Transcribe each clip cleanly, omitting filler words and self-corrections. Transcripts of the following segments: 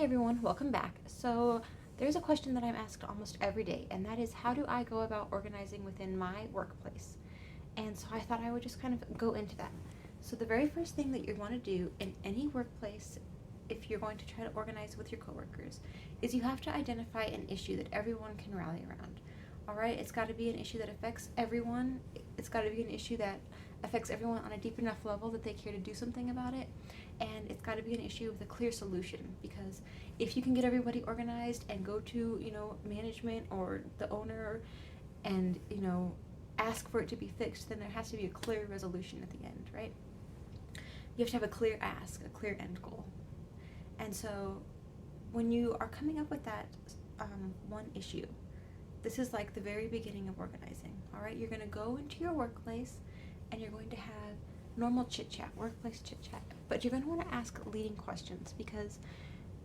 Hey everyone, welcome back. So there's a question that I'm asked almost every day, and that is, how do I go about organizing within my workplace? And so I thought I would just kind of go into that. So the very first thing that you want to do in any workplace, if you're going to try to organize with your coworkers, is you have to identify an issue that everyone can rally around. All right, it's got to be an issue that affects everyone. It's got to be an issue that affects everyone on a deep enough level that they care to do something about it. And it's got to be an issue with a clear solution, because if you can get everybody organized and go to, management or the owner and, ask for it to be fixed, then there has to be a clear resolution at the end, right? You have to have a clear ask, a clear end goal. And so when you are coming up with that one issue, this is like the very beginning of organizing, all right? You're going to go into your workplace and you're going to have normal chit-chat, workplace chit-chat, but you're going to want to ask leading questions, because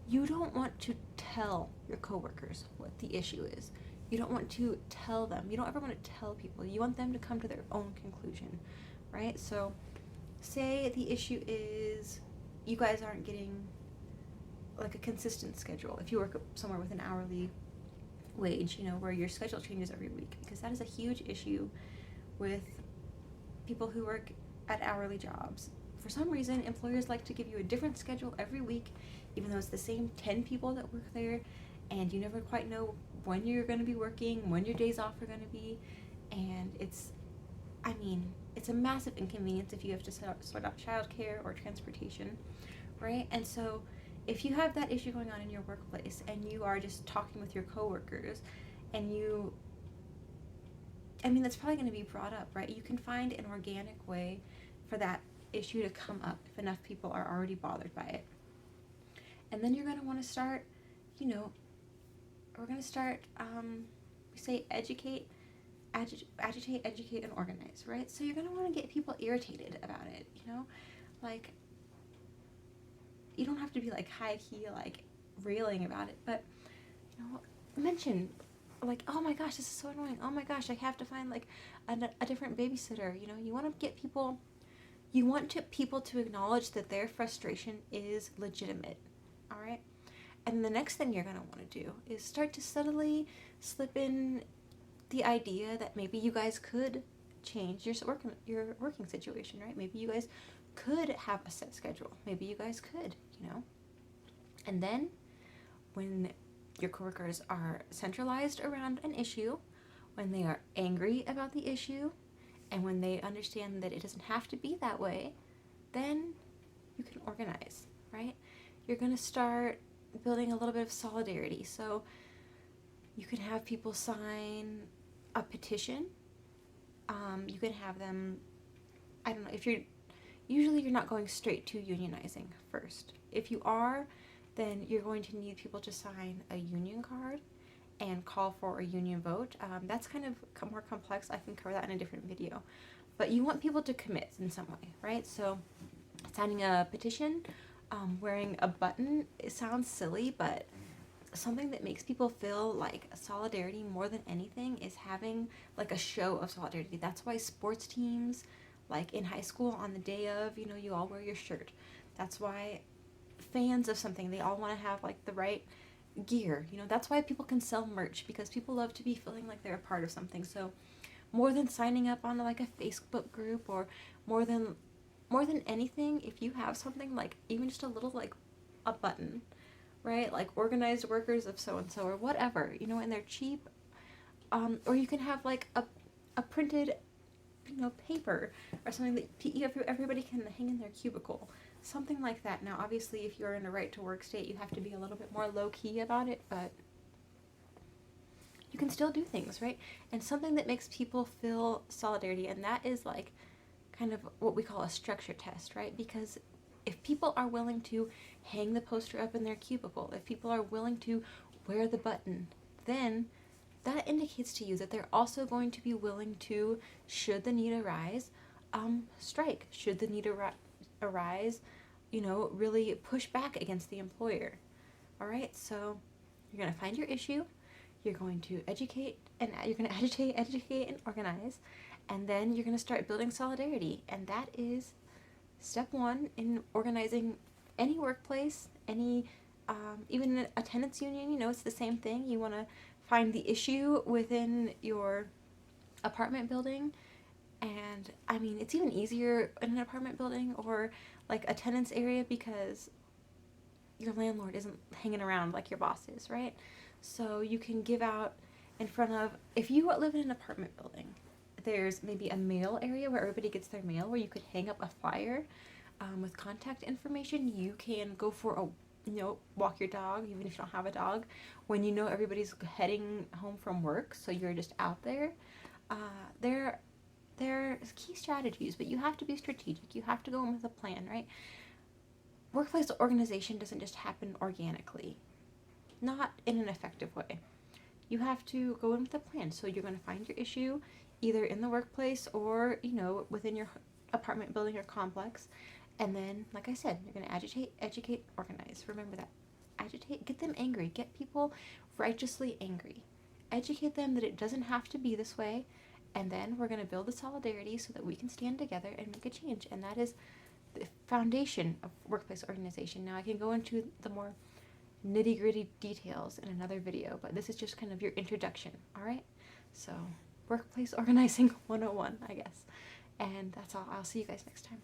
you don't want to tell your coworkers what the issue is. You don't want to tell them. You don't ever want to tell people. You want them to come to their own conclusion, right? So say the issue is you guys aren't getting like a consistent schedule. If you work somewhere with an hourly wage, where your schedule changes every week, because that is a huge issue with people who work at hourly jobs. For some reason, employers like to give you a different schedule every week, even though it's the same 10 people that work there, and you never quite know when you're going to be working, when your days off are going to be, and it's a massive inconvenience if you have to sort out childcare or transportation, right? And so if you have that issue going on in your workplace and you are just talking with your coworkers and that's probably going to be brought up, right? You can find an organic way for that issue to come up if enough people are already bothered by it. And then you're going to want to start, we're going to start, we say agitate, educate, and organize, right? So you're going to want to get people irritated about it, like, you don't have to be like high key, like railing about it, but, mention, like, oh my gosh, this is so annoying. Oh my gosh, I have to find like a different babysitter. You want to get people, people to acknowledge that their frustration is legitimate, all right? And the next thing you're going to want to do is start to subtly slip in the idea that maybe you guys could change your working situation, right? Maybe you guys could have a set schedule. Maybe you guys could, And then when your coworkers are centralized around an issue, when they are angry about the issue, and when they understand that it doesn't have to be that way, then you can organize, right? You're going to start building a little bit of solidarity. So you can have people sign a petition. You can have them, I don't know, usually you're not going straight to unionizing first. If you are, then you're going to need people to sign a union card and call for a union vote. That's kind of more complex. I can cover that in a different video. But you want people to commit in some way, right? So signing a petition, wearing a button, it sounds silly, but something that makes people feel like solidarity more than anything is having like a show of solidarity. That's why sports teams, like in high school on the day of, you all wear your shirt. That's why fans of something, they all want to have like the right gear. That's why people can sell merch, because people love to be feeling like they're a part of something. So more than signing up on like a Facebook group, or more than anything, if you have something like even just a little like a button, right? Like organized workers of so and so or whatever, and they're cheap, or you can have like a printed paper or something that everybody can hang in their cubicle. Something like that. Now, obviously, if you're in a right to work state, you have to be a little bit more low-key about it, but you can still do things, right? And something that makes people feel solidarity, and that is like kind of what we call a structure test, right? Because if people are willing to hang the poster up in their cubicle, if people are willing to wear the button, then that indicates to you that they're also going to be willing to, should the need arise, strike. Should the need arise, really push back against the employer. All right, so you're going to find your issue, you're going to agitate, and organize, and then you're going to start building solidarity. And that is step one in organizing any workplace, any Even in a tenants union, you know, it's the same thing. You want to find the issue within your apartment building. And I mean, it's even easier in an apartment building or like a tenants area because your landlord isn't hanging around like your boss is, right? So you can give out in front of, if you live in an apartment building, there's maybe a mail area where everybody gets their mail where you could hang up a flyer with contact information. You can go for a, you know, walk your dog, even if you don't have a dog, when you know everybody's heading home from work, so you're just out there. Uh, there, there's key strategies, but you have to be strategic. You have to go in with a plan, right? Workplace organization doesn't just happen organically, not in an effective way. You have to go in with a plan. So you're going to find your issue either in the workplace or, you know, within your apartment building or complex. And then, like I said, you're going to agitate, educate, organize. Remember that. Agitate, get them angry. Get people righteously angry. Educate them that it doesn't have to be this way. And then we're going to build the solidarity so that we can stand together and make a change. And that is the foundation of workplace organization. Now I can go into the more nitty-gritty details in another video, but this is just kind of your introduction, all right? So workplace organizing 101, I guess. And that's all. I'll see you guys next time.